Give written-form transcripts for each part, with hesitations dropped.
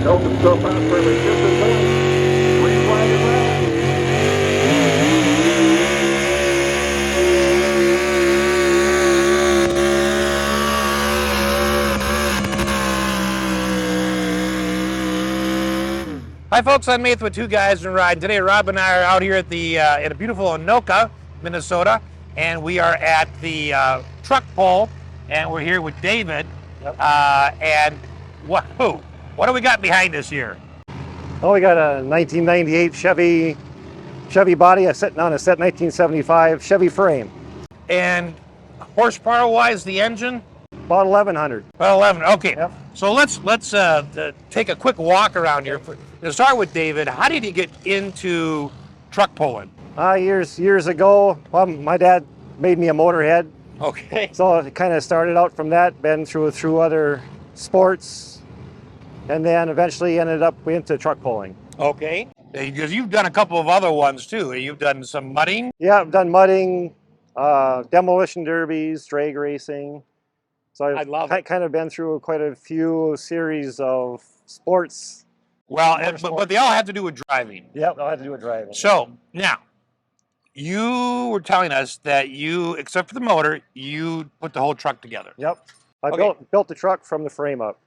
Help himself out for the distance lane. Green flag is out. Hi folks, I'm Nath with Two Guys in a Ride. Today Rob and I are out here at the in a beautiful Anoka, Minnesota, and we are at the truck pull, and we're here with David. Yep. And what do we got behind us here? Oh, we got a 1998 Chevy body sitting on a set 1975 Chevy frame. And horsepower-wise, the engine? About 1100. Well, 11. Okay. Yep. So let's take a quick walk around here. To start with, David, how did you get into truck pulling? Years ago, well, my dad made me a motorhead. Okay. So it kind of started out from that, been through other sports, and then eventually ended up into truck pulling. Okay. Because you've done a couple of other ones too. You've done some mudding. Yeah, I've done mudding, demolition derbies, drag racing. So I love it. Kind of been through quite a few series of sports. Well, but they all have to do with driving. Yep, I had to do with driving. So now, you were telling us that you, except for the motor, you put the whole truck together. Yep, I built the truck from the frame up.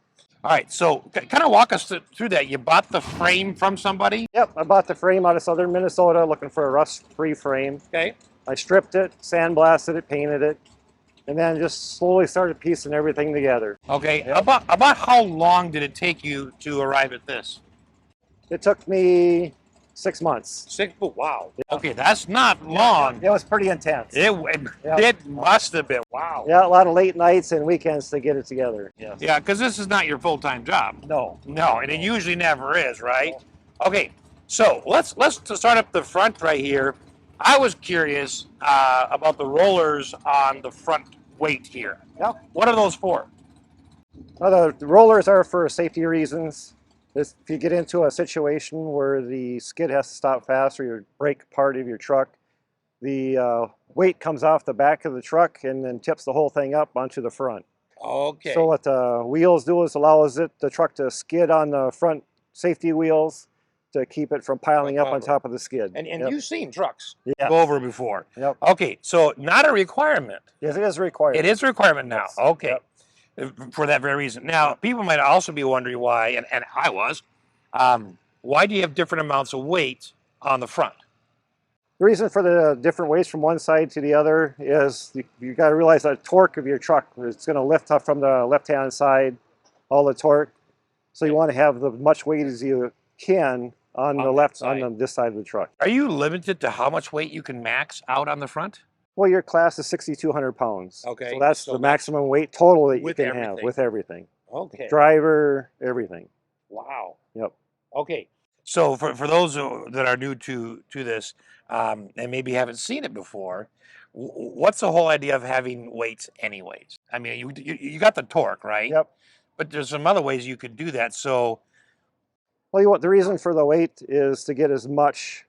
All right, so kind of walk us through that. You bought the frame from somebody? Yep, I bought the frame out of southern Minnesota looking for a rust-free frame. Okay. I stripped it, sandblasted it, painted it, and then just slowly started piecing everything together. Okay, Yep. about how long did it take you to arrive at this? It took me 6 months. 6, wow. Yep. Okay, that's not long. It was pretty intense. It must have been, wow. Yeah, a lot of late nights and weekends to get it together. Yes. Yeah, because this is not your full-time job. No. No, and it usually never is, right? Okay, so let's start up the front right here. I was curious about the rollers on the front weight here. Yep. What are those for? Well, the rollers are for safety reasons. If you get into a situation where the skid has to stop fast or your brake part of your truck, the weight comes off the back of the truck and then tips the whole thing up onto the front. Okay. So what the wheels do is allows the truck to skid on the front safety wheels to keep it from piling up on top of the skid. And Yep. you've seen trucks Yes. go over before. Yep. Okay, so not a requirement. Yes, it is required. It is a requirement now. Yes. Okay. Yep. For that very reason. Now, people might also be wondering why, and I was, why do you have different amounts of weight on the front? The reason for the different weights from one side to the other is you got to realize the torque of your truck. It's going to lift up from the left-hand side, all the torque. So you want to have as much weight as you can on the left, on this side of the truck. Are you limited to how much weight you can max out on the front? Well, your class is 6,200 pounds. Okay. So that's the maximum weight total that you with can everything. have with everything. Okay. Driver, everything. Wow. Yep. Okay. So for those that are new to this and maybe haven't seen it before, what's the whole idea of having weights anyways? I mean, you got the torque, right? Yep. But there's some other ways you could do that. So, Well, the reason for the weight is to get as much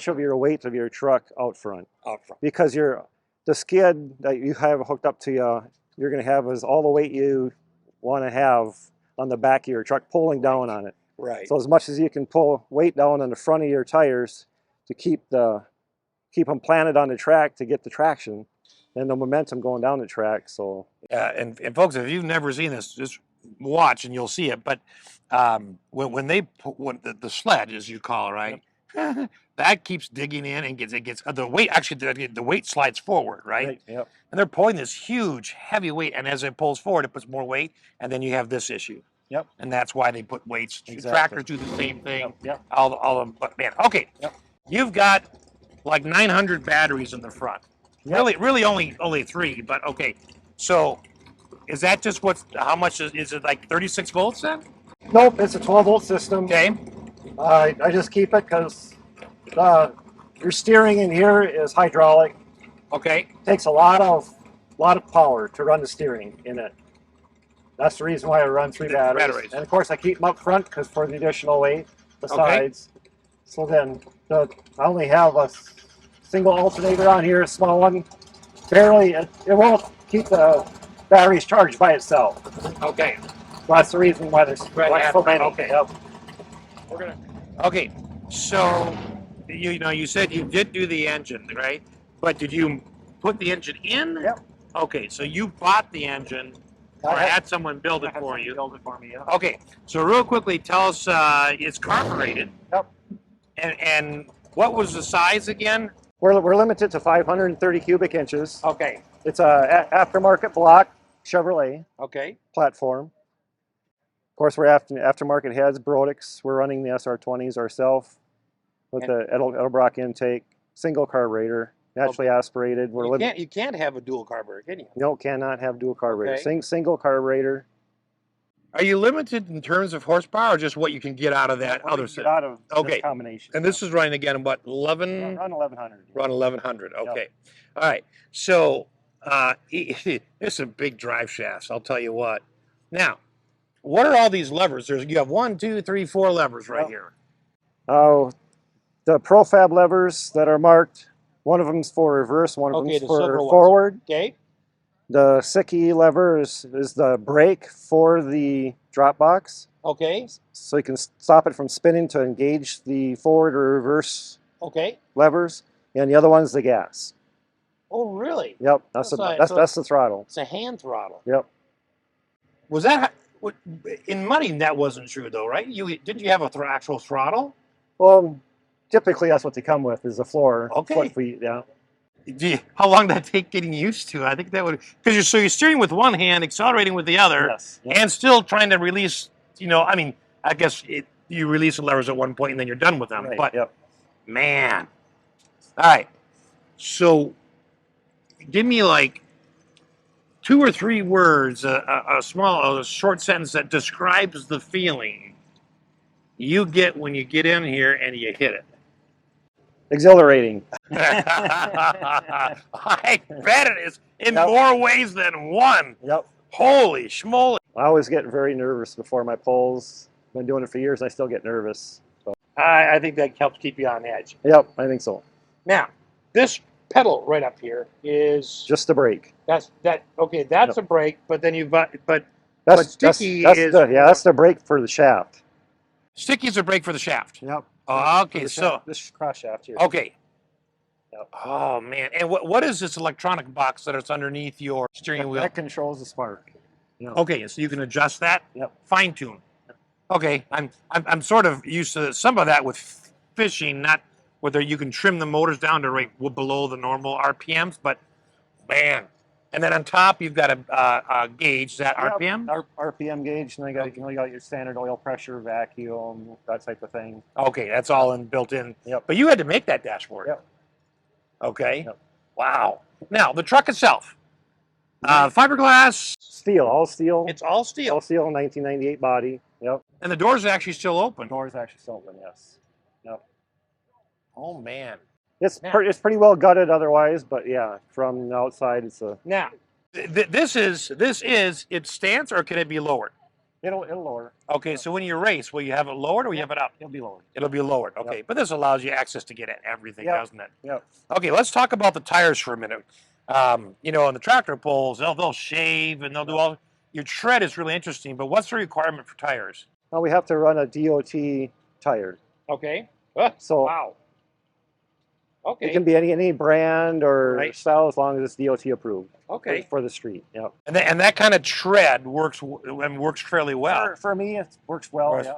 of your weight of your truck out front. out front. Because the skid that you have hooked up to you, you're going to have is all the weight you want to have on the back of your truck pulling down on it. Right. So as much as you can pull weight down on the front of your tires to keep them planted on the track to get the traction and the momentum going down the track. So and folks, if you've never seen this, just watch and you'll see it. But when the sled, as you call it, right? Yep. That keeps digging in and gets the weight. Actually, the weight slides forward, right? Yep. And they're pulling this huge, heavy weight, and as it pulls forward, it puts more weight, and then you have this issue. Yep. And that's why they put weights. Exactly. Tractors do the same thing. Yep. But man, okay. Yep. You've got like 900 batteries in the front. Yep. Really only 3, but okay. So is that just how much is it, like 36 volts then? Nope, it's a 12-volt system. Okay. I just keep it because your steering in here is hydraulic. Okay. It takes a lot of power to run the steering in it. That's the reason why I run 3 batteries. And of course I keep them up front because for the additional weight, the sides. So then I only have a single alternator on here, a small one. Barely, it won't keep the batteries charged by itself. Okay. Well, that's the reason why there's Right, so many. okay. Yep. We're gonna. Okay, so you know you said you did do the engine, right? But did you put the engine in? Yep. Okay, so you bought the engine, or had someone build it for you? Build it for me. Yeah. Okay, so real quickly, tell us it's carbureted. Yep. And what was the size again? We're limited to 530 cubic inches. Okay. It's a aftermarket block Chevrolet Okay. platform. Of course, we're aftermarket heads, Brodix. We're running the SR20s ourselves with the Edelbrock intake, single carburetor, naturally aspirated. You can't have a dual carburetor, can you? No, cannot have dual carburetor. Okay. Single carburetor. Are you limited in terms of horsepower, or just what you can get out of that other set? Out of this combination. And this is running again what 11? Run 1100. Run 1100. Okay. Yep. All right. So there's some big drive shafts. I'll tell you what. Now, what are all these levers? You have 1, 2, 3, 4 levers right here. Oh, the profab levers that are marked. One of them's for reverse. One of them's for forward. Okay. The Sicky lever is the brake for the drop box. Okay. So you can stop it from spinning to engage the forward or reverse levers. And the other one's the gas. Oh, really? Yep, that's the throttle. It's a hand throttle. Yep. Was that in money? That wasn't true though, right? Didn't you have a actual throttle? Well, typically that's what they come with is a floor. Okay. Yeah. How long did that take getting used to? I think that would, because you're steering with one hand, accelerating with the other, Yes. Yep. and still trying to release. I mean, I guess you release the levers at one point and then you're done with them. Right. But yep. Man, all right. So, give me like 2 or 3 words, a short sentence that describes the feeling you get when you get in here and you hit it. Exhilarating. I bet it is in more ways than one. Yep. Holy schmoly. I always get very nervous before my pulls. Been doing it for years. I still get nervous. So. I think that helps keep you on edge. Yep, I think so. Now, this pedal right up here is just a brake. That's a brake, but then that's the brake for the shaft. Sticky's a brake for the shaft. Yep. Oh, okay, so this cross shaft here. Okay. Yep. Oh man, and what is this electronic box that it's underneath your steering wheel? That controls the spark. Yep. Okay, so you can adjust that. Yep. Fine tune. Okay, I'm sort of used to some of that with fishing, not whether you can trim the motors down to right below the normal RPMs, but man. And then on top, you've got a gauge, that RPM? RPM gauge, and then you got your standard oil pressure, vacuum, that type of thing. Okay, that's all built in. Yep. But you had to make that dashboard. Yep. Okay. Yep. Wow. Now, the truck itself, fiberglass. Steel, all steel. It's all steel. All steel, 1998 body. Yep. And the doors are actually still open. Doors actually still open, yes. Yep. Oh, man. It's pretty well gutted otherwise, but yeah, from the outside it's a... Now, this is its stance, or can it be lowered? It'll lower. Okay, so when you race, will you have it lowered or will you have it up? It'll be lowered. It'll be lowered, okay. Yep. But this allows you access to get at everything, doesn't it? Yep. Okay, let's talk about the tires for a minute. On the tractor pulls, they'll shave and they'll do all... Your tread is really interesting, but what's the requirement for tires? Well, we have to run a DOT tire. Okay. So wow. Okay. It can be any brand or style as long as it's DOT approved. Okay. For the street. Yep. And that kind of tread works fairly well. For me, it works well. Yeah.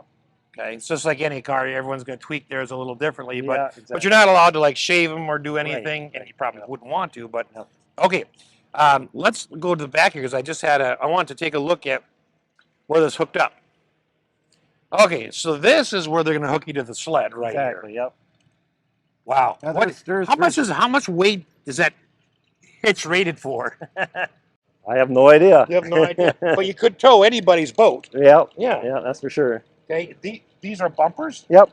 Okay. It's just like any car. Everyone's going to tweak theirs a little differently, but exactly. you're not allowed to like shave them or do anything, and you probably wouldn't want to. But okay, let's go to the back here because I want to take a look at where this hooked up. Okay, so this is where they're going to hook you to the sled right here. Exactly. Yep. Wow. How much weight is that hitch rated for? I have no idea. You have no idea. But you could tow anybody's boat. Yep. Yeah. Yeah, that's for sure. Okay. These are bumpers? Yep.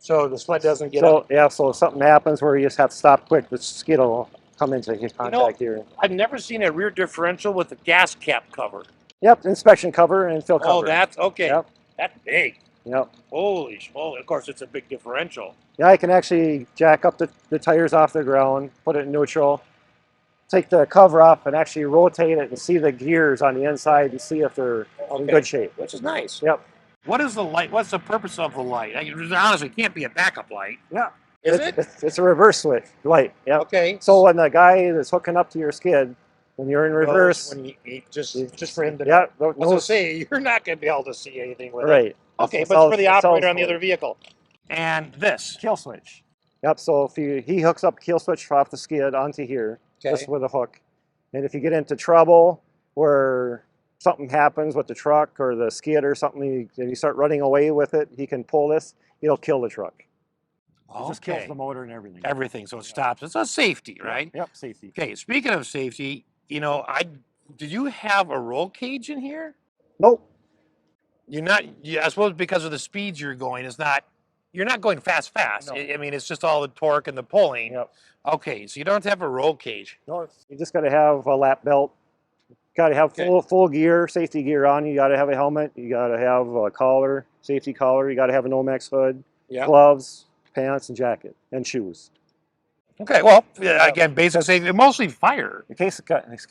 So the sled doesn't get up. Yeah, so if something happens where you just have to stop quick, the skid will come into contact here. I've never seen a rear differential with a gas cap cover. Yep, inspection cover and fill cover. Oh, that's okay. Yep. That's big. Yep. Holy schmoly. Of course, it's a big differential. Yeah, I can actually jack up the tires off the ground, put it in neutral, take the cover off and actually rotate it and see the gears on the inside and see if they're in good shape. Which is nice. Yep. What is the light? What's the purpose of the light? Honestly, it can't be a backup light. Yeah. Is it? It's a reverse switch light. Yep. Okay. So when the guy is hooking up to your skid, when you're in reverse, when he just for him to. Yeah. I was gonna say you're not gonna be able to see anything with it. Right. Okay, It's but it's for the all operator on the forward. other vehicle. And this. Kill switch. Yep. So if he hooks up kill switch off the skid onto here, just with a hook, and if you get into trouble where something happens with the truck or the skid or something, and you start running away with it, he can pull this. It'll kill the truck. It just kills the motor and everything. Everything, so it stops. It's a safety, right? Yep, safety. Okay, speaking of safety, you know, did you have a roll cage in here? Nope. You're not. I suppose because of the speeds you're going, you're not going fast. No. I mean, it's just all the torque and the pulling. Yep. Okay, so you don't have to have a roll cage. No, you just got to have a lap belt. Got to have full gear, safety gear on. You got to have a helmet. You got to have a collar, safety collar. You got to have an Nomex hood, gloves, pants, and jacket, and shoes. Okay, well, again, basic safety, mostly fire. In case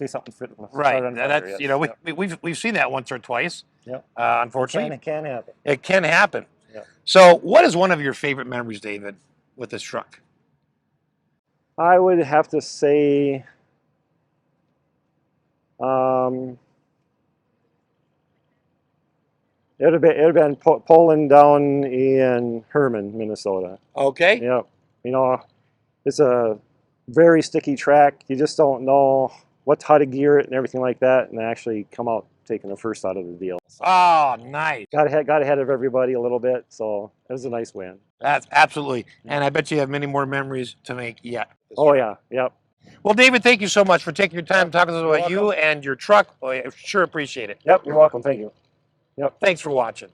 something fit. Right, that's you know we've seen that once or twice. Yep. Unfortunately, It can happen. It can happen. Yeah. So, what is one of your favorite memories, David, with this truck? I would have to say, it would have been pulling down in Herman, Minnesota. Okay. Yeah, you know, it's a very sticky track. You just don't know how to gear it and everything like that, and actually come out taking the first out of the deal. So Oh, nice. got ahead of everybody a little bit, so it was a nice win. That's absolutely, and I bet you have many more memories to make yet. Oh yeah, yep. Well, David, thank you so much for taking your time talking to us about you and your truck. I sure appreciate it. Yep, you're welcome. Thank you. Thanks for watching.